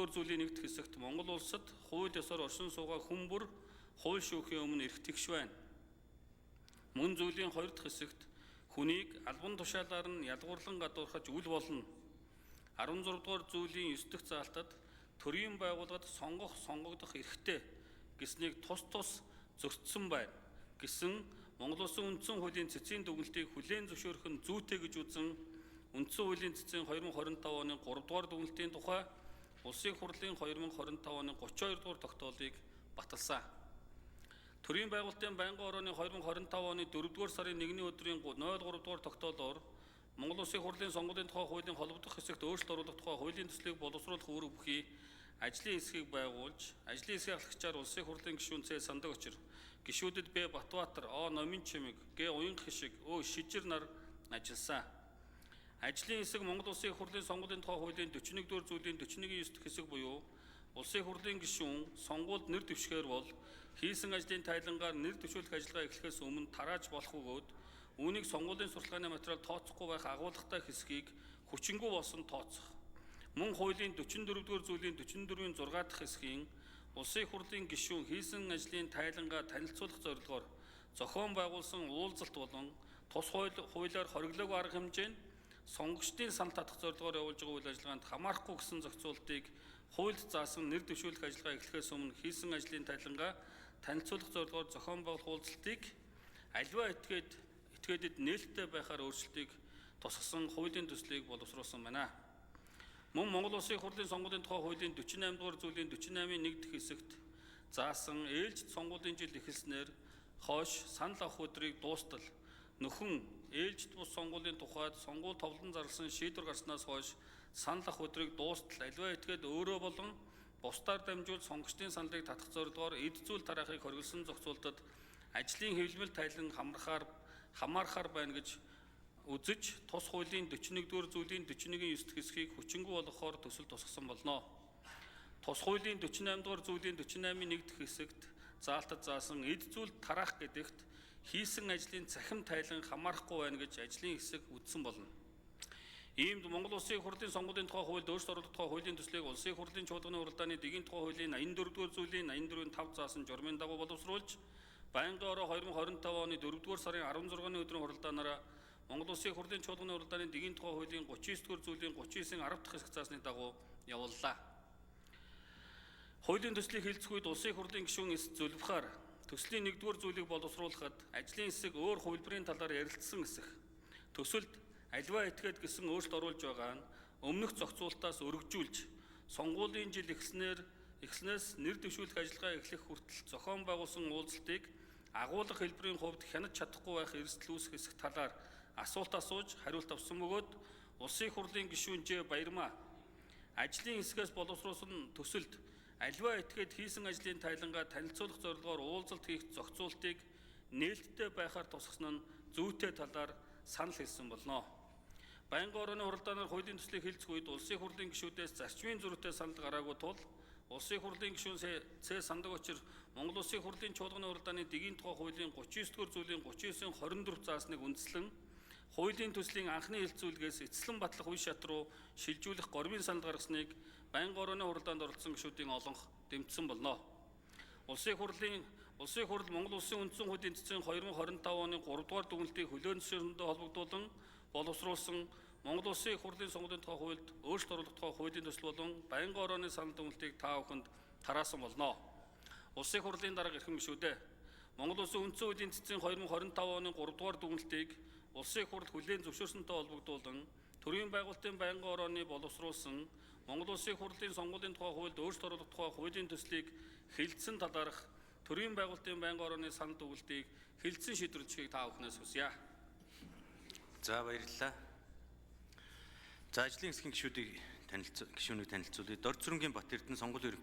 дугаар зүйлийн нэгд хэсэгт Монгол улсад хууль ёсоор оршин суугаа хүн бүр хууль шүүхийн өмнө эрх тэгш байна. Мөн зүйлийн 2 дахь хэсэгт хүнийг албан тушаалаар нь ялгуурлан гадуурхаж үл болно. 16 дугаар зүйлийн 9 дахь заалтад төрийн байгууллагад сонгогдох эрхтэй гэснийг тус зөрчсөн байна гэсэн Монгол Улсын үндсэн хуулийн цэцгийн дүгнэлтийг хүлээн зөвшөөрөх нь зүйтэй гэж үзэн үндсэн хуулийн цэцгийн 2025 оны 3 дугаар дүгнэлтийн тухай Улсын хурлын 2025 оны 32 дугаар тогтоолыг баталсан. Төрийн байгуулалтын байнгын орооны 2025 оны 4 дугаар сарын 1-ний өдрийн 03 дугаар тогтоолоор Монгол Улсын хурлын сонгуулийн тухай хуулийн холбогдох хэсэгт өөрчлөлт оруулах тухай хуулийн төслийг боловсруулах үүрэг бүхий ажлын хэсгийг байгуулж, ажлын хэсгийн ахлагчаар Улсын хурлын гишүүн Ц. Санддаг Очир, гишүүдэд Б. Батбаатар, О. Номин Чимэг, Г. Уянга Хишиг, Ö. Шижир нар ажилласан. Ажлын хэсэг Монгол Улсын хурлын сонгуулийн тухай хуулийн 41 дугаар зүйлийн 41-ийн 9 дахь хэсэг буюу Улсын хурлын гишүүн сонгуульд нэр дэвшгээр бол хийсэн ажлын тайлангаар нэр дэвшүүлэх ажиллагаа эхлэхээс өмнө тарааж болох бөгөөд үүнийг сонгуулийн сурталчилгааны материал тооцохгүй байх агуулгатай хэсгийг хүчингүй болсон тооцох. Мөн хуулийн 44 дугаар зүйлийн 44-ийн 6 дахь хэсгийн Улсын хурлын гишүүн хийсэн ажлын тайлангаа танилцуулах зорилгоор зохион байгуулсан уулзалт болон тус хуулиар хориглоогүй арга хэмжээнд сонгогчдын санал татах зорилгоор явуулж байгаа үйл ажиллагаанд хамаарахгүй гэсэн зохицуултыг хуульд заасан нэр дэвшүүлэх ажиллагаа эхлэхээс өмнө хийсэн ажлын тайлангаа танилцуулах зорилгоор зохион байгуулах уулзалтыг аливаа этгээдэд нээлттэй байхаар өөрчлөлтийг тусгасан хуулийн төслийг боловсруулсан байна. Мөн Монгол Улсын хурлын сонгуулийн тухай хуулийн 48 дугаар зүйлийн 48-ийн 1 дахь хэсэгт заасан ээлжид сонгуулийн жил эхэлснээр хойш санал авах өдрийг дуустал нөхөн ээлжид бус сонгуулийн тухайд сонгуул товлон зарласан шийдвэр гарснаас хойш санал авах өдрийг дуустал аливаа этгээд өөрөө болон бусдаар дамжуул сонгогчдын саналыг татах зорилгоор эд зүйл тараахыг хориглосон зохицуултад ажлын хэвлэмэл тайлан хамаарахаар байна гэж үзэж тус хуулийн 41 дугаар зүйлийн 41-ийн 9 дахь хэсгийг хүчингүй болгохоор төсөл тусгасан болно. Тус хуулийн 48 дугаар зүйлийн 48-ийн 1 дахь хэсэгт заалтад заасан эд зүйл тараах гэдэгт хийсэн ажлын цахим тайлан хамаарахгүй байна гэж ажлын хэсэг үзсэн болно. Иймд Монгол Улсын хурлын сонгуулийн тухай хуульд өөрчлөлт оруулах тухай хуулийн төслийг Улсын хурлын чуулганы уралдааны дэгийн тухай хуулийн 84 дугаар зүйлийн 84-ийн 5 заасан журмын дагуу боловсруулж байнгын ороо 2025 оны 4 дугаар сарын 16-ны өдрийн хуралдаанаараа Монгол Улсын хурлын чуулганы уралдааны дэгийн тухай хуулийн 39 дугаар зүйлийн 39-ийн 10 дахь хэсэг заасны дагуу явууллаа. Хуулийн төслийг хэлцэх үед Улсын хурлын гишүүн эс зөвлөхөөр төслийн 1 дугаар зүйлийг боловсруулахад ажлын хэсэг өөр хувилбарын талаар ярилцсан эсэх. Төсөлд аливаа этгээд гэсэн өөрчлөлт оруулж байгаа нь өмнөх зохицуултаас өргөжүүлж сонгуулийн жил эхлснээс нэр дэвшүүлэх ажиллагаа эхлэх хүртэл зохион байгуулсан уулзалтыг агуулга хэлбэрийн хувьд хянаж чадахгүй байх эрсдэл үүсэх хэсэг талаар асуулт асууж хариулт авсан бөгөөд Улсын хурлын гишүүн Ж. Баярмаа ажлын хэсгээс боловсруулсан төсөлд аливаа этгээд хийсэн ажлын тайлангаа танилцуулах зорилгоор уулзалт хийх зохицуултыг нээлттэй байхаар тусгасан нь зүйтэй талаар санал хэлсэн болно. Байнгын орооны хуралдаанаар хуулийн төслийг хэлцэх үед Улсын хурлын гишүүдээс зарчмын зөрүүтэй санал гараагүй тул Улсын хурлын гишүүн Ц. Санддаг Очир Монгол Улсын хурлын чуулганы уралдааны дэгийн тухай хуулийн 39 дугаар зүйлийн 39-ийн 24 заасныг үндэслэн хуулийн төслийн анхны хэлцүүлгээс эцэслэн батлах үе шат руу шилжүүлэх гормын санал гаргасныг байнгын орооны хуралдаанд оролцсон гишүүдийн олонх дэмжсэн болно. Улсын хурл Монгол Улсын үндсэн хуулийн цэцгийн 2025 оны 3 дугаар дүгнэлтийг хүлээн зөвшөөрсөнтэй холбогдуулан боловсруулсан Монгол Улсын хурлын сонгуулийн тухай хуульд өөрчлөлт оруулах тухай хуулийн төсөл болон байнгын орооны санал дүгнэлтийг та бүхэнд тараасан болно. Улсын хурлын дарга эрхэм гишүүдээ Монгол Улсын үндсэн хуулийн цэцгийн 2025 оны 3 дугаар дүгнэлтийг Улсын хурл хүлээн зөвшөөрсөнтэй холбогдуулан төрийн байгуулалтын байнгын орооны боловсруулсан Монгол Улсын хурлын сонгуулийн тухай хуульд өөрчлөлт оруулах тухай хуулийн төслийг хэлэлцэн талаарх төрийн байгуулалтын байнгын орооны санал дүгнэлтийг хэлэлцэн шийдвэрлэхийг та бүхнээс хүсье. За баярлалаа. За ажлын хэсгийн гишүүнийг танилцуулъя. Дорд Сүрэнгийн Бат Эрдэнэ сонгуулийн